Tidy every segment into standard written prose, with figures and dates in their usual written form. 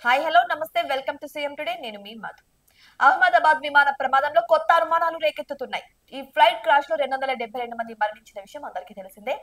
Hi hello నమస్తే welcome to CM today నేను మీ మధు. అహ్మదాబాద్ విమాన ప్రమాదంలో కొత్త అనుమానాలు రేకెత్తుతున్నాయి. ఈ ఫ్లైట్ క్రాష్ లో 272 మంది మరణించిన విషయం అందరికీ తెలిసిందే.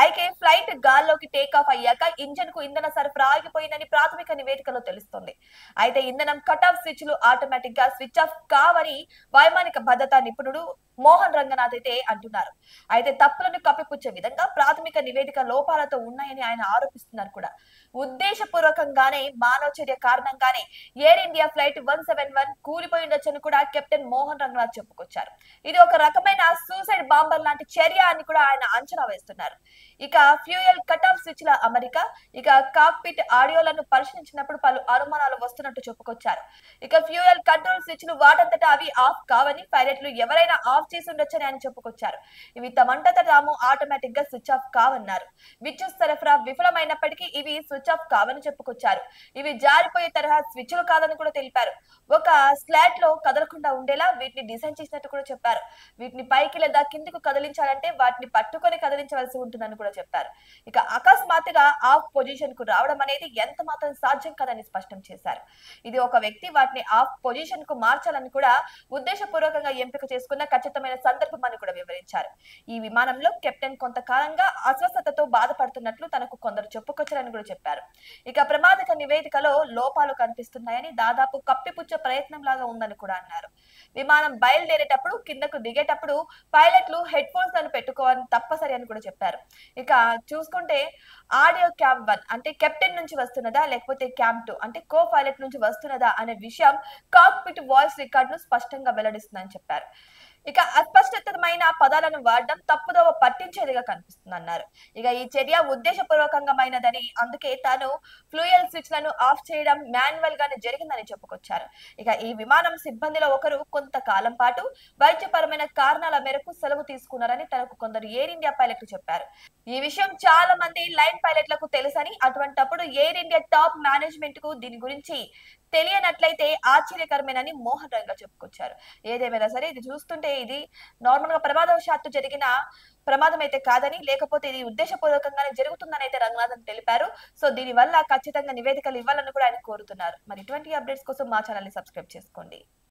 అయితే ఫ్లైట్ గాల్లోకి టేక్ ఆఫ్ అయ్యాక ఇంజన్ కు ఇంధన సరఫరా ఆగిపోయిందని ప్రాథమిక నివేదికలో తెలుస్తోంది. అయితే ఇంధనం కట్ ఆఫ్ స్విచ్లు ఆటోమేటిక్ గా స్విచ్ ఆఫ్ కావని వైమానిక భద్రతా నిపుణుడు మోహన్ రంగనాథ్ అయితే అంటున్నారు. అయితే తప్పులను కప్పిపుచ్చే విధంగా ప్రాథమిక నివేదిక లోపాలతో ఉన్నాయని ఆయన ఆరోపిస్తున్నారు కూడా. ఉద్దేశపూర్వకంగానే మానవ చర్య కారణంగానే ఎయిర్ ఇండియా ఫ్లైట్ 171 కూలిపోయి ఉండొచ్చని కూడా కెప్టెన్ మోహన్ రంగనాథ్ చెప్పుకొచ్చారు. ఇది ఒక రకమైన సూసైడ్ బాంబర్ లాంటి చర్య అని కూడా ఆయన అంచనా వేస్తున్నారు. ఇక ఫ్యూయల్ కట్ ఆఫ్ స్విచ్ ల అమరిక, ఇక కాక్పిట్ ఆడియోలను పరిశీలించినప్పుడు పలు అనుమానాలు వస్తున్నట్టు చెప్పుకొచ్చారు. ఇక ఫ్యూయల్ కంట్రోల్ స్విచ్ లు వాటంతటా అవి ఆఫ్ కావని, పైలట్లు ఎవరైనా ఆఫ్ చేసి ఉండొచ్చని ఆయన చెప్పుకొచ్చారు. ఇవి తమంతట తాము ఆటోమేటిక్ గా స్విచ్ ఆఫ్ కావన్నారు. విద్యుత్ సరఫరా విఫలమైనప్పటికీ ఇవి స్విచ్ ఆఫ్ కావని చెప్పుకొచ్చారు. ఇవి జారిపోయే తరహా స్విచ్లు కాదని కూడా తెలిపారు. ఒక స్లాట్ లో కదలకుండా ఉండేలా వీటిని డిజైన్ చేసినట్టు కూడా చెప్పారు. వీటిని పైకి లేదా కిందికి కదిలించాలంటే వాటిని పట్టుకొని కదిలించవలసి ఉంటుందని కూడా చెప్పారు. ఇక అకస్మాత్తుగా ఆఫ్ పొజిషన్ కు రావడం అనేది ఎంత మాత్రం సాధ్యం కాదని స్పష్టం చేశారు. ఇది ఒక వ్యక్తి వాటిని ఆఫ్ పొజిషన్ కు మార్చాలని కూడా ఉద్దేశపూర్వకంగా ఎంపిక చేసుకున్న ఖచ్చితమైన సందర్భం అని కూడా వివరించారు. ఈ విమానంలో కెప్టెన్ కొంతకాలంగా అస్వస్థతతో బాధపడుతున్నట్లు తనకు కొందరు చెప్పుకొచ్చారని కూడా చెప్పారు. ఇక ప్రమాదక నివేదికలో లోపాలు కనిపిస్తున్నాయని, దాదాపు కప్పిపుచ్చే ప్రయత్నం లాగా ఉందని కూడా అన్నారు. విమానం బయలుదేరేటప్పుడు కిందకు దిగేటప్పుడు పైలట్లు హెడ్ ఫోన్స్ లను పెట్టుకోవాలని తప్పసరి అని కూడా చెప్పారు. ఇక చూసుకుంటే ఆడియో క్యామ్ 1 అంటే కెప్టెన్ నుంచి వస్తున్నదా లేకపోతే క్యామ్ 2 అంటే కో పైలట్ నుంచి వస్తున్నదా అనే విషయం కాక్పిట్ వాయిస్ రికార్డ్ ను స్పష్టంగా వెల్లడిస్తుందని చెప్పారు. ఇక అస్పష్టతమైన పదాలను వాడడం తప్పుదోవ పట్టించేదిగా కనిపిస్తుందన్నారు. ఇక ఈ చర్య ఉద్దేశపూర్వకంగామైనదని, అందుకే తాను ఫ్లూయల్ స్విచ్ లను ఆఫ్ చేయడం మాన్యువల్ గానే జరిగిందని చెప్పుకొచ్చారు. ఇక ఈ విమానం సిబ్బందిలో ఒకరు కొంతకాలం పాటు వైద్యపరమైన కారణాల మేరకు సెలవు తీసుకున్నారని తనకు కొందరు ఎయిర్ ఇండియా పైలట్లు చెప్పారు. ఈ విషయం చాలా మంది లైన్ పైలట్లకు తెలుసని, అటువంటప్పుడు ఎయిర్ ఇండియా టాప్ మేనేజ్మెంట్ కు దీని గురించి తెలియనట్లయితే ఆశ్చర్యకరమేనని మోహన్ రంగా చెప్పుకొచ్చారు. ఏదేమైనా సరే ఇది చూస్తుంటే ఇది నార్మల్ గా ప్రమాదవశాత్తు జరిగిన ప్రమాదం అయితే కాదని, లేకపోతే ఇది ఉద్దేశపూర్వకంగానే జరుగుతుందని అయితే రంగనాథన్ తెలిపారు. సో దీని వల్ల ఖచ్చితంగా నివేదికలు ఇవ్వాలని కూడా ఆయన కోరుతున్నారు. మరి ఇటువంటి అప్డేట్స్ కోసం మా ఛానల్ ని సబ్స్క్రైబ్ చేసుకోండి.